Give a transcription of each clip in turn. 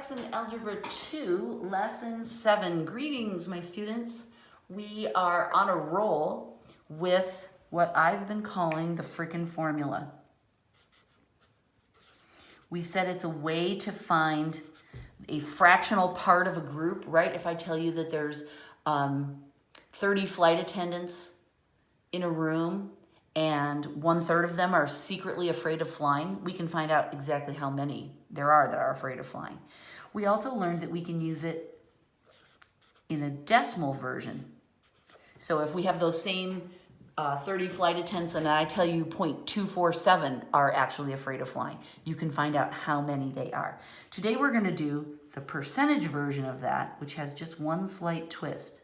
Saxon Algebra 2, Lesson 7. Greetings, my students. We are on a roll with what I've been calling the frickin' formula. We said it's a way to find a fractional part of a group, right? If I tell you that there's 30 flight attendants in a room and 1/3 of them are secretly afraid of flying, we can find out exactly how many there are that are afraid of flying. We also learned that we can use it in a decimal version. So if we have those same 30 flight attendants and I tell you 0.247 are actually afraid of flying, you can find out how many they are. Today we're going to do the percentage version of that, which has just one slight twist.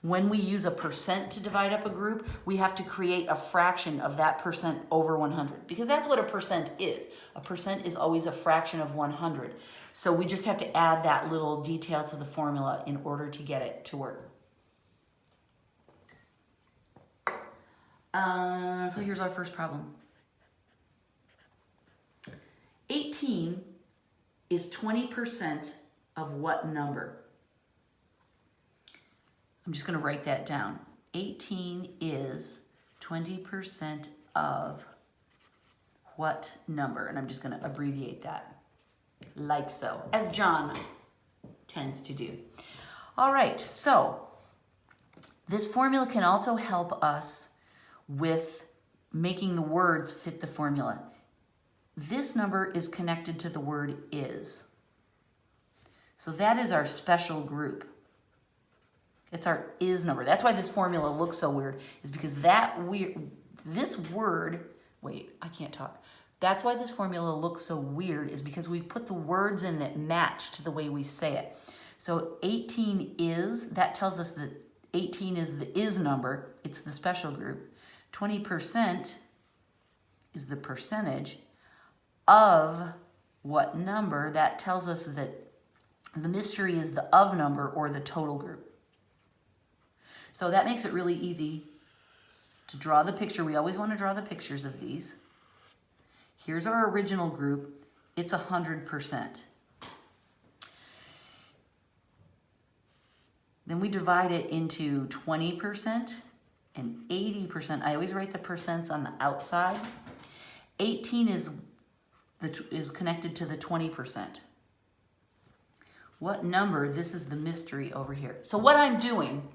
When we use a percent to divide up a group, we have to create a fraction of that percent over 100, because that's what a percent is. A percent is always a fraction of 100. So we just have to add that little detail to the formula in order to get it to work. So here's our first problem. 18 is 20% of what number? I'm just going to write that down. 18 is 20% of what number? And I'm just going to abbreviate that like so, as John tends to do. All right, so this formula can also help us with making the words fit the formula. This number is connected to the word is. So that is our special group. It's our is number. That's why this formula looks so weird, is because that's why this formula looks so weird, is because we've put the words in that match to the way we say it. So 18 is, that tells us that 18 is the is number. It's the special group. 20% is the percentage of what number. That tells us that the mystery is the of number, or the total group. So that makes it really easy to draw the picture. We always want to draw the pictures of these. Here's our original group. It's 100%. Then we divide it into 20% and 80%. I always write the percents on the outside. 18 is connected to the 20%. What number? This is the mystery over here. So what I'm doing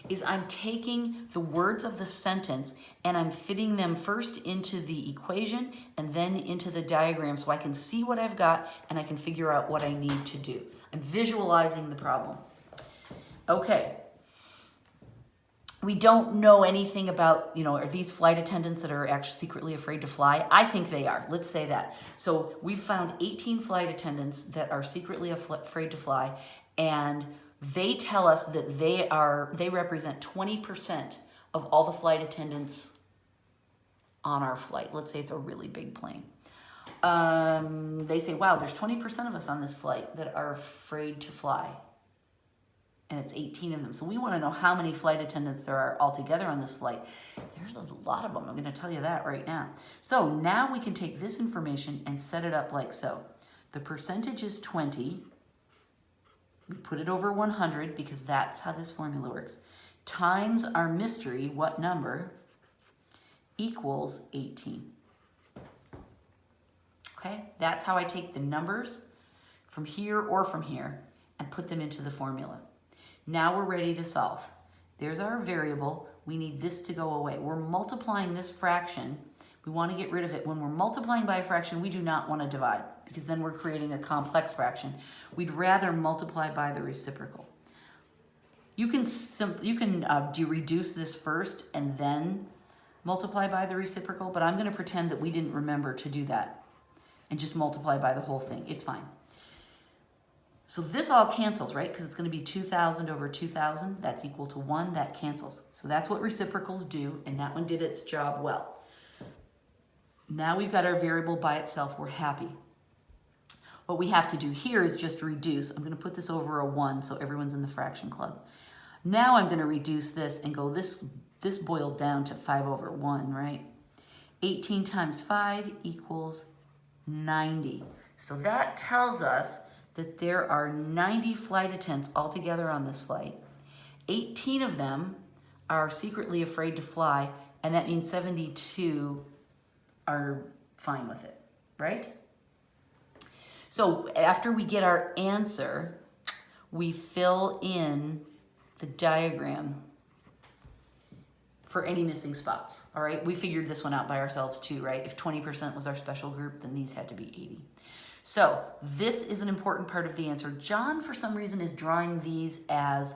is I'm taking the words of the sentence and I'm fitting them first into the equation and then into the diagram so I can see what I've got and I can figure out what I need to do. I'm visualizing the problem. Okay. We don't know anything about, are these flight attendants that are actually secretly afraid to fly? I think they are. Let's say that. So we've found 18 flight attendants that are secretly afraid to fly, and they tell us that they represent 20% of all the flight attendants on our flight. Let's say it's a really big plane. They say, wow, there's 20% of us on this flight that are afraid to fly. And it's 18 of them. So we want to know how many flight attendants there are altogether on this flight. There's a lot of them. I'm going to tell you that right now. So now we can take this information and set it up like so. The percentage is 20. We put it over 100 because that's how this formula works. Times our mystery, what number, equals 18. Okay, that's how I take the numbers from here or from here and put them into the formula. Now we're ready to solve. There's our variable. We need this to go away. We're multiplying this fraction. We want to get rid of it. When we're multiplying by a fraction, we do not want to divide, because then we're creating a complex fraction. We'd rather multiply by the reciprocal. You can reduce this first and then multiply by the reciprocal, but I'm going to pretend that we didn't remember to do that and just multiply by the whole thing. It's fine. So this all cancels, right? Because it's going to be 2,000 over 2,000. That's equal to 1. That cancels. So that's what reciprocals do, and that one did its job well. Now we've got our variable by itself. We're happy. What we have to do here is just reduce. I'm going to put this over a 1 so everyone's in the fraction club. Now I'm going to reduce this and go, this boils down to 5 over 1, right? 18 times 5 equals 90. So that tells us that there are 90 flight attendants altogether on this flight. 18 of them are secretly afraid to fly, and that means 72 are fine with it, right? So after we get our answer, we fill in the diagram for any missing spots, all right? We figured this one out by ourselves too, right? If 20% was our special group, then these had to be 80. So this is an important part of the answer. John, for some reason, is drawing these as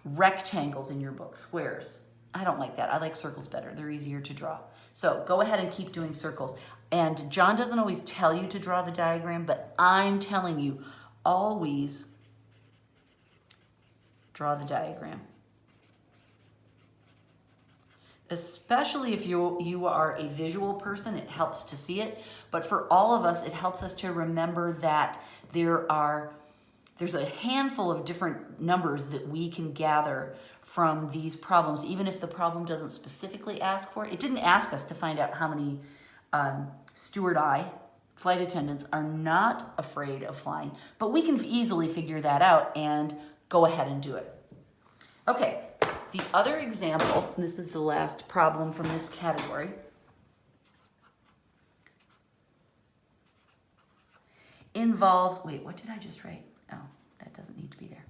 rectangles in your book, squares. I don't like that. I like circles better. They're easier to draw. So go ahead and keep doing circles. And John doesn't always tell you to draw the diagram, but I'm telling you, always draw the diagram. Especially if you are a visual person, it helps to see it. But for all of us, it helps us to remember that there's a handful of different numbers that we can gather from these problems, even if the problem doesn't specifically ask for it. It didn't ask us to find out how many flight attendants are not afraid of flying, but we can easily figure that out and go ahead and do it. Okay, the other example, and this is the last problem from this category, involves, wait, what did I just write? Oh, that doesn't need to be there.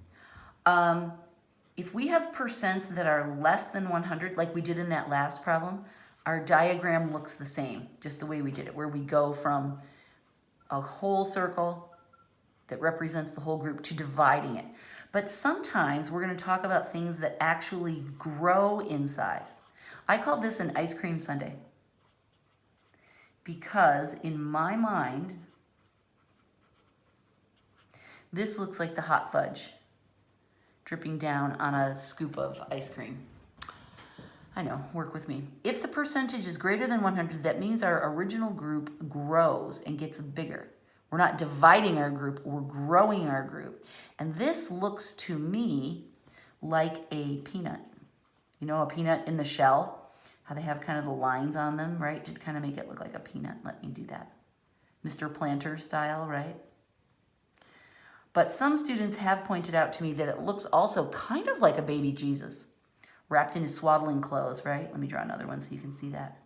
If we have percents that are less than 100, like we did in that last problem, our diagram looks the same, just the way we did it, where we go from a whole circle that represents the whole group to dividing it. But sometimes we're going to talk about things that actually grow in size. I call this an ice cream sundae because in my mind, this looks like the hot fudge dripping down on a scoop of ice cream. I know, work with me. If the percentage is greater than 100, that means our original group grows and gets bigger. We're not dividing our group, we're growing our group. And this looks to me like a peanut. You know, a peanut in the shell, how they have kind of the lines on them, right? To kind of make it look like a peanut. Let me do that. Mr. Planter style, right? But some students have pointed out to me that it looks also kind of like a baby Jesus, wrapped in his swaddling clothes, right? Let me draw another one so you can see that.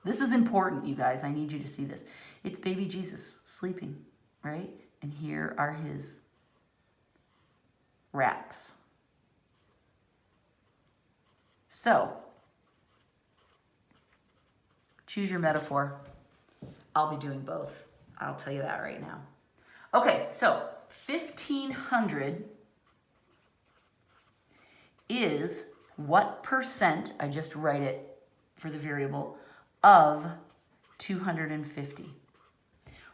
This is important, you guys. I need you to see this. It's baby Jesus sleeping, right? And here are his wraps. So, choose your metaphor. I'll be doing both. I'll tell you that right now. Okay, so 1,500 is what percent, I just write it for the variable, of 250.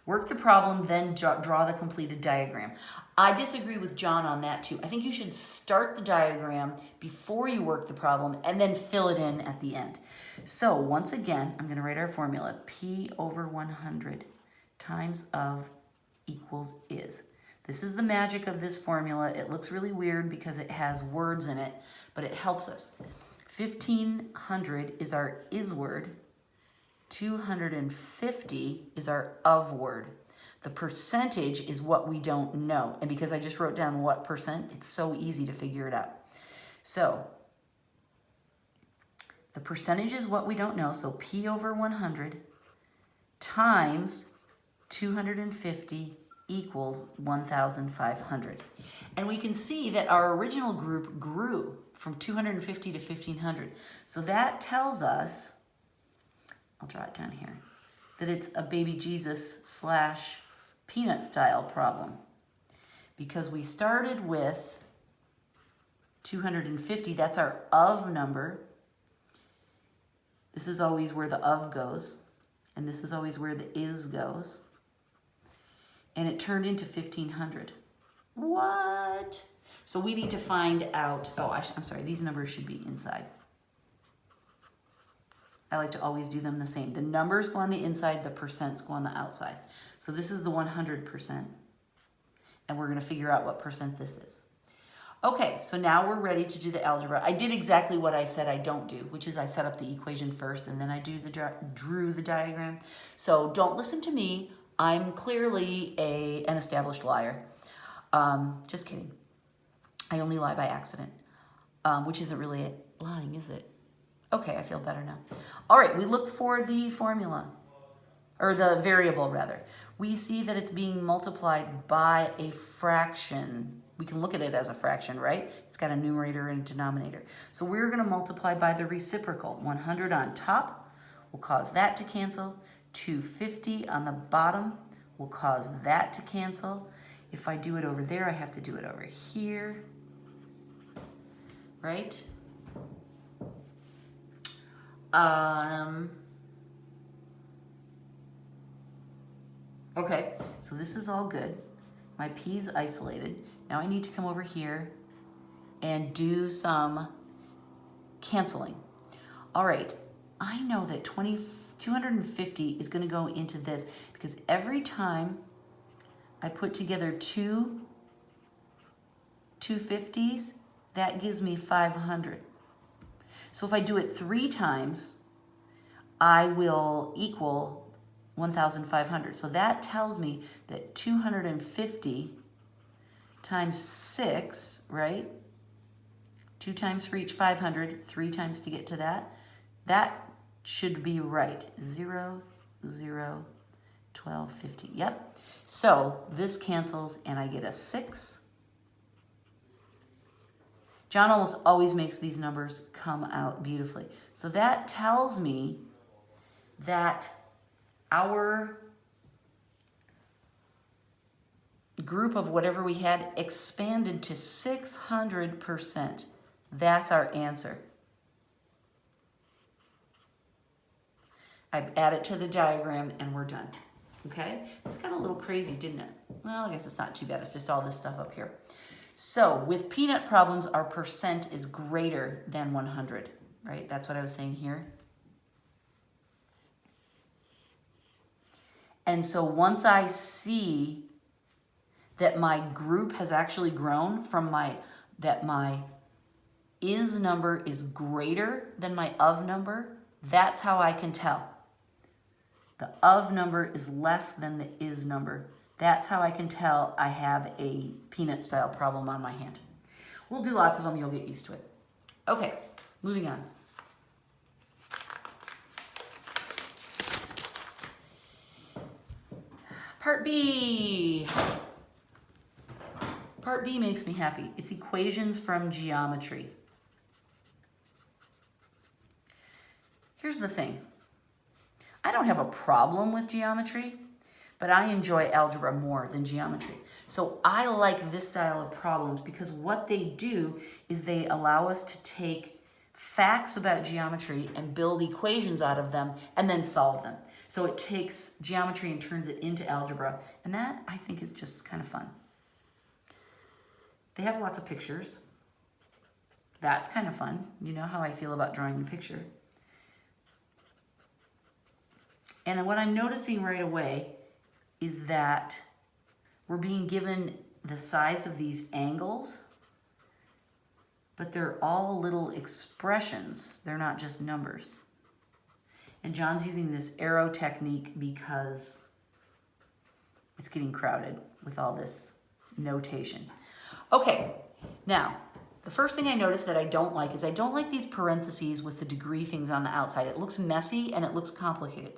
Work the problem, then draw the completed diagram. I disagree with John on that too. I think you should start the diagram before you work the problem and then fill it in at the end. So once again, I'm going to write our formula. P over 100 times of equals is. This is the magic of this formula. It looks really weird because it has words in it, but it helps us. 1,500 is our is word. 250 is our of word. The percentage is what we don't know. And because I just wrote down what percent, it's so easy to figure it out. So the percentage is what we don't know. So P over 100 times 250 equals 1,500. And we can see that our original group grew from 250 to 1,500. So that tells us, I'll draw it down here, that it's a baby Jesus / peanut style problem. Because we started with 250, that's our of number. This is always where the of goes, and this is always where the is goes. And it turned into 1,500. What? So we need to find out, I'm sorry, these numbers should be inside. I like to always do them the same. The numbers go on the inside, the percents go on the outside. So this is the 100%, and we're gonna figure out what percent this is. Okay, so now we're ready to do the algebra. I did exactly what I said I don't do, which is I set up the equation first, and then I drew the diagram. So don't listen to me. I'm clearly an established liar. Just kidding. I only lie by accident, which isn't really lying, is it? Okay, I feel better now. All right, we look for the formula, or the variable rather. We see that it's being multiplied by a fraction. We can look at it as a fraction, right? It's got a numerator and a denominator. So we're gonna multiply by the reciprocal. 100 on top will cause that to cancel. 250 on the bottom will cause that to cancel. If I do it over there, I have to do it over here, right? Okay, so this is all good. My p's isolated. Now I need to come over here and do some canceling. All right, I know that 250 is gonna go into this because every time I put together two 250s, that gives me 500. So if I do it 3 times, I will equal 1,500. So that tells me that 250 times 6, right? 2 times for each 500, 3 times to get to that. That should be right. 0, 0, 12, 15. Yep. So this cancels and I get a 6. John almost always makes these numbers come out beautifully. So that tells me that our group of whatever we had expanded to 600%. That's our answer. I add it to the diagram and we're done. Okay? This got a little crazy, didn't it? Well, I guess it's not too bad. It's just all this stuff up here. So with peanut problems, our percent is greater than 100, right? That's what I was saying here. And so once I see that my group has actually grown from that my is number is greater than my of number, that's how I can tell. The of number is less than the is number. That's how I can tell I have a peanut style problem on my hand. We'll do lots of them, you'll get used to it. Okay, moving on. Part B. Part B makes me happy. It's equations from geometry. Here's the thing. I don't have a problem with geometry, but I enjoy algebra more than geometry. So I like this style of problems because what they do is they allow us to take facts about geometry and build equations out of them and then solve them. So it takes geometry and turns it into algebra. And that, I think, is just kind of fun. They have lots of pictures. That's kind of fun. You know how I feel about drawing the picture. And what I'm noticing right away is that we're being given the size of these angles, but they're all little expressions. They're not just numbers. And John's using this arrow technique because it's getting crowded with all this notation. Okay, now, the first thing I noticed that I don't like is I don't like these parentheses with the degree things on the outside. It looks messy and it looks complicated.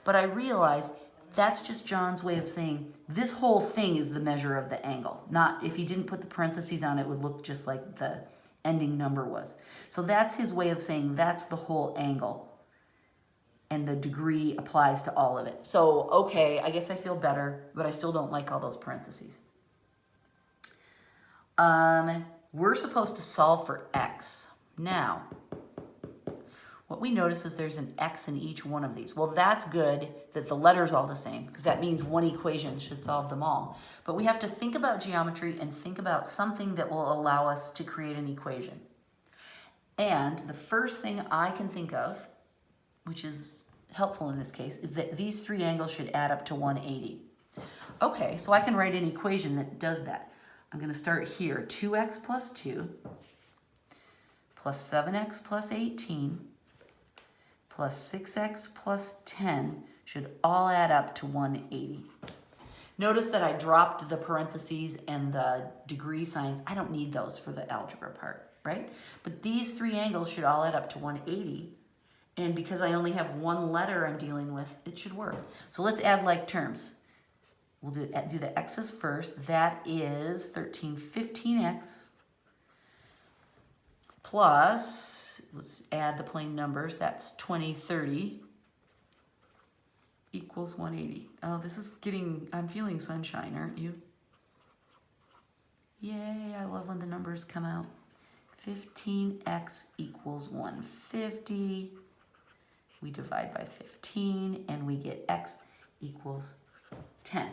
But I realize that's just John's way of saying this whole thing is the measure of the angle. Not if he didn't put the parentheses on, it would look just like the ending number was. So that's his way of saying that's the whole angle. And the degree applies to all of it. So, okay, I guess I feel better, but I still don't like all those parentheses. We're supposed to solve for x. Now, what we notice is there's an x in each one of these. Well, that's good that the letter's all the same, because that means one equation should solve them all. But we have to think about geometry and think about something that will allow us to create an equation. And the first thing I can think of, which is helpful in this case, is that these 3 angles should add up to 180. Okay, so I can write an equation that does that. I'm going to start here. 2x plus 2 plus 7x plus 18 plus 6x plus 10 should all add up to 180. Notice that I dropped the parentheses and the degree signs. I don't need those for the algebra part, right? But these three angles should all add up to 180. And because I only have one letter I'm dealing with, it should work. So let's add like terms. We'll do the x's first. That is 1315x plus, let's add the plain numbers. That's 2030 equals 180. Oh, this is getting, I'm feeling sunshine, aren't you? Yay, I love when the numbers come out. 15x equals 150. We divide by 15 and we get x equals 10.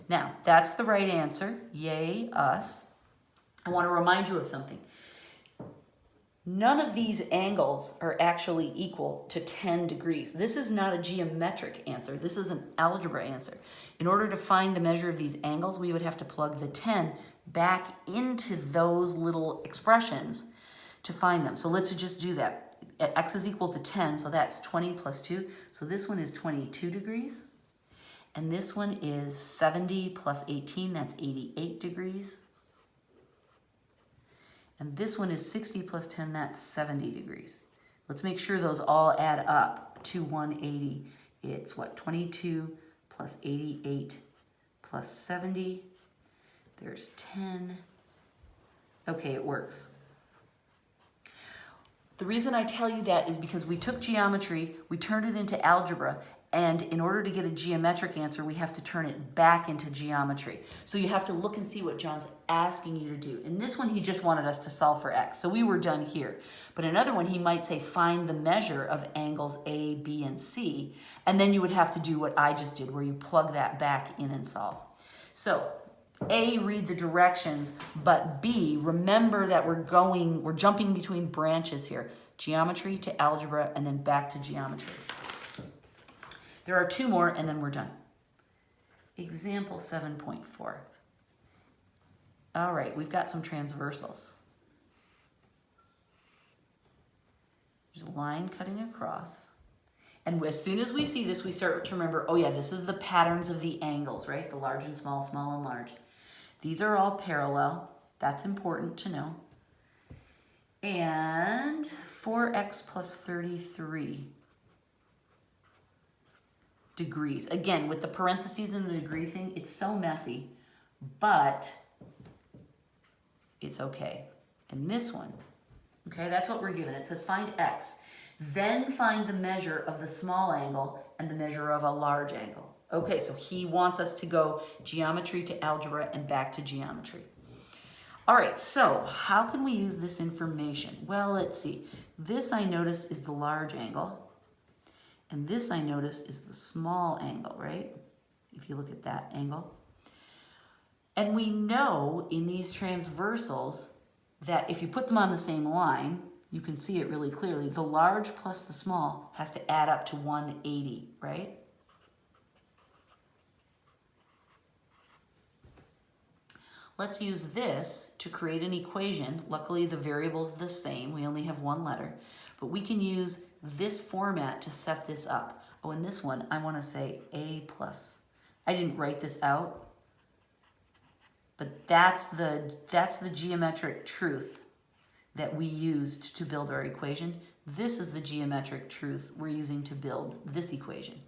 Now, that's the right answer. Yay, us. I want to remind you of something. None of these angles are actually equal to 10 degrees. This is not a geometric answer. This is an algebra answer. In order to find the measure of these angles, we would have to plug the 10 back into those little expressions to find them. So let's just do that. X is equal to 10, so that's 20 plus 2. So this one is 22 degrees. And this one is 70 plus 18, that's 88 degrees. And this one is 60 plus 10, that's 70 degrees. Let's make sure those all add up to 180. It's what, 22 plus 88 plus 70. There's 10. Okay, it works. The reason I tell you that is because we took geometry, we turned it into algebra, and in order to get a geometric answer, we have to turn it back into geometry. So you have to look and see what John's asking you to do. In this one, he just wanted us to solve for x, so we were done here. But another one, he might say, find the measure of angles A, B, and C, and then you would have to do what I just did, where you plug that back in and solve. So A, read the directions, but B, remember that we're jumping between branches here. Geometry to algebra, and then back to geometry. There are two more, and then we're done. Example 7.4. All right, we've got some transversals. There's a line cutting across. And as soon as we see this, we start to remember, oh yeah, this is the patterns of the angles, right? The large and small, small and large. These are all parallel. That's important to know. And 4x plus 33 degrees. Again, with the parentheses and the degree thing, it's so messy, but it's okay. And this one, okay, that's what we're given. It says find x, then find the measure of the small angle and the measure of a large angle. Okay, so he wants us to go geometry to algebra and back to geometry. All right, so how can we use this information? Well, let's see. This I notice is the large angle. And this I notice is the small angle, right? If you look at that angle. And we know in these transversals that if you put them on the same line, you can see it really clearly. The large plus the small has to add up to 180, right? Let's use this to create an equation. Luckily, the variable's the same. We only have one letter. But we can use this format to set this up. Oh, in this one, I want to say a plus. I didn't write this out, but that's the geometric truth that we used to build our equation. This is the geometric truth we're using to build this equation.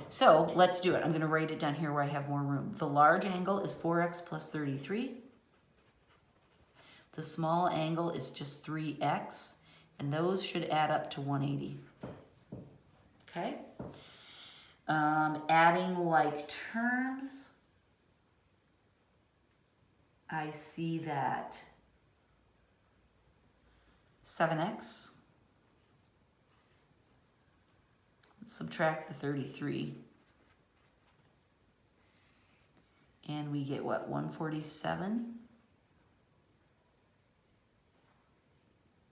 So let's do it. I'm going to write it down here where I have more room. The large angle is 4x plus 33. The small angle is just 3x. And those should add up to 180. Okay? Adding like terms, I see that 7x. Let's subtract the 33. And we get what, 147?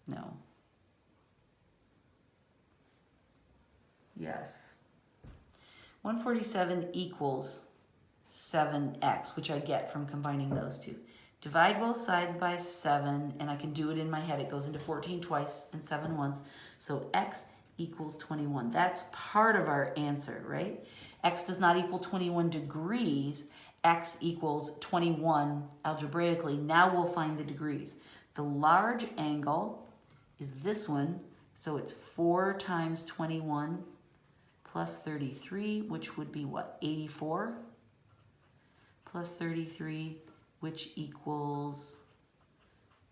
No. Yes. 147 equals 7x, which I get from combining those two. Divide both sides by 7, and I can do it in my head. It goes into 14 twice and 7 once. So x equals 21. That's part of our answer, right? X does not equal 21 degrees. X equals 21 algebraically. Now we'll find the degrees. The large angle is this one, so it's 4 times 21 plus 33, which would be what, 84? Plus 33, which equals,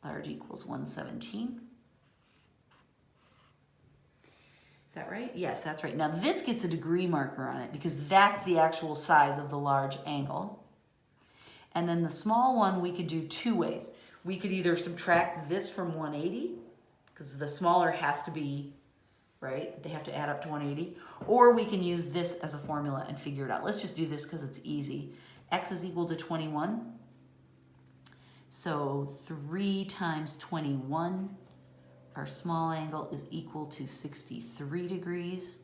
large equals 117. Is that right? Yes, that's right. Now this gets a degree marker on it because that's the actual size of the large angle. And then the small one we could do two ways. We could either subtract this from 180, because the smaller has to be, right? They have to add up to 180. Or we can use this as a formula and figure it out. Let's just do this because it's easy. X is equal to 21. So 3 times 21, our small angle is equal to 63 degrees.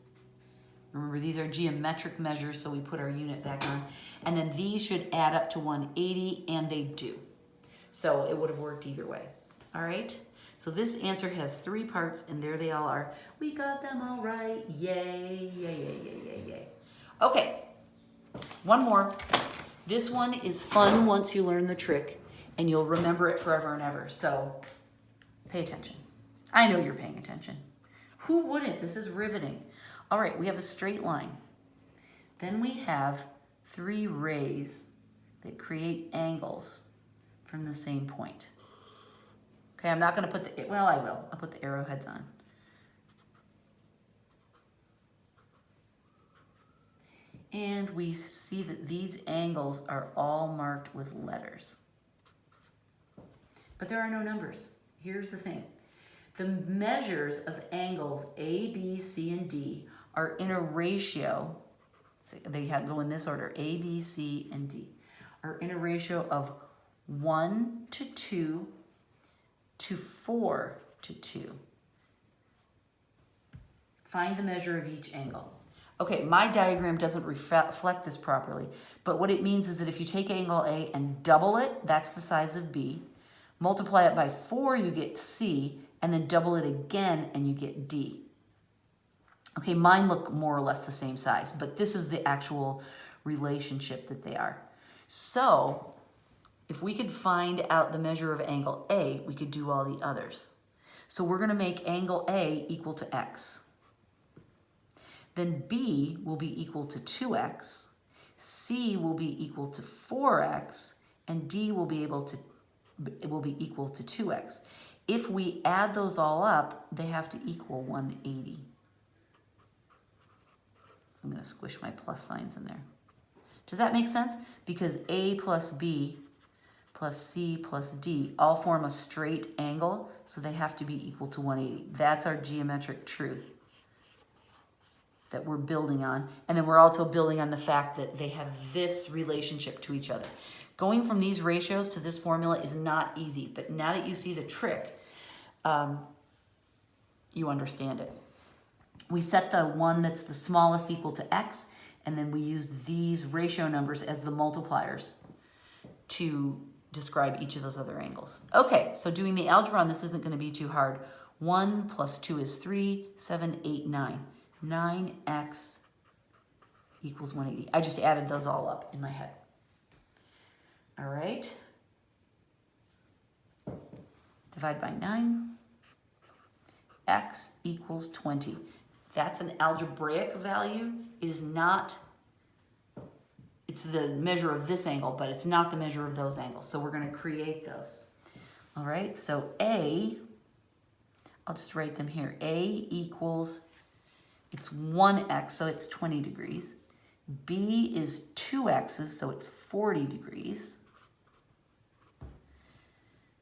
Remember, these are geometric measures, so we put our unit back on. And then these should add up to 180, and they do. So it would have worked either way. All right? So this answer has 3 parts, and there they all are. We got them all right. Yay, yay, yay, yay, yay, yay. Okay, one more. This one is fun once you learn the trick, and you'll remember it forever and ever. So pay attention. I know you're paying attention. Who wouldn't? This is riveting. All right, we have a straight line. Then we have 3 rays that create angles from the same point. Okay, I'm not going to put the, well, I will. I'll put the arrowheads on. And we see that these angles are all marked with letters. But there are no numbers. Here's the thing. The measures of angles A, B, C, and D are in a ratio. They go in this order. A, B, C, and D are in a ratio of 1 to 2 to 4 to 2. Find the measure of each angle. Okay, my diagram doesn't reflect this properly, but what it means is that if you take angle A and double it, that's the size of B. Multiply it by 4, you get C, and then double it again, and you get D. Okay, mine look more or less the same size, but this is the actual relationship that they are. So, if we could find out the measure of angle A, we could do all the others. So we're going to make angle A equal to X. Then B will be equal to 2X, C will be equal to 4X, and D will be equal to 2X. If we add those all up, they have to equal 180. So I'm going to squish my plus signs in there. Does that make sense? Because A plus B plus C plus D all form a straight angle, so they have to be equal to 180. That's our geometric truth that we're building on. And then we're also building on the fact that they have this relationship to each other. Going from these ratios to this formula is not easy, but now that you see the trick, you understand it. We set the one that's the smallest equal to X, and then we use these ratio numbers as the multipliers to describe each of those other angles. Okay, so doing the algebra on this isn't going to be too hard. 1 plus 2 is 3, 7, 8, 9. 9x equals 180. I just added those all up in my head. All right. Divide by 9. X equals 20. That's an algebraic value. It is not, it's the measure of this angle, but it's not the measure of those angles. So we're going to create those. All right, so A, I'll just write them here. A equals, it's 1x, so it's 20 degrees. B is 2x's, so it's 40 degrees.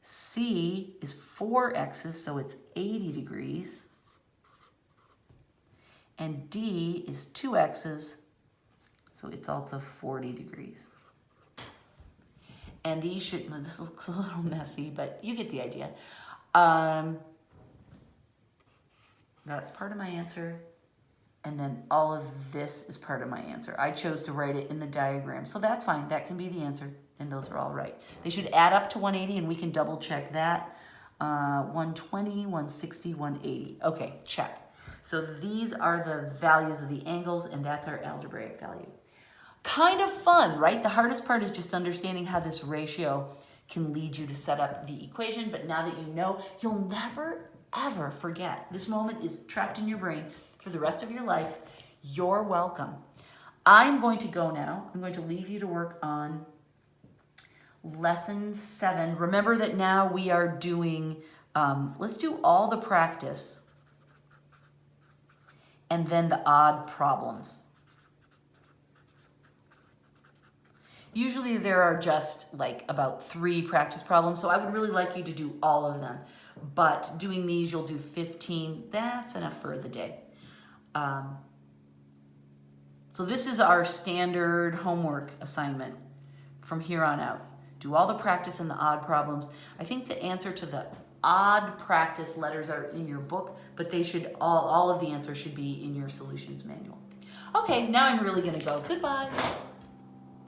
C is 4x's, so it's 80 degrees. And D is 2x's, so it's also 40 degrees. And these should, this looks a little messy, but you get the idea. That's part of my answer. And then all of this is part of my answer. I chose to write it in the diagram, so that's fine. That can be the answer, and those are all right. They should add up to 180, and we can double check that. 120, 160, 180. Okay, check. So these are the values of the angles, and that's our algebraic value. Kind of fun, right? The hardest part is just understanding how this ratio can lead you to set up the equation, but now that you know, you'll never, ever forget. This moment is trapped in your brain for the rest of your life. You're welcome. I'm going to go now. I'm going to leave you to work on lesson 7. Remember that now we are doing, let's do all the practice and then the odd problems. Usually there are just like about 3 practice problems, so I would really like you to do all of them. But doing these, you'll do 15. That's enough for the day. So this is our standard homework assignment from here on out. Do all the practice and the odd problems. I think the answer to the odd practice letters are in your book, but they should all of the answers should be in your solutions manual. Okay, now I'm really gonna go. Goodbye.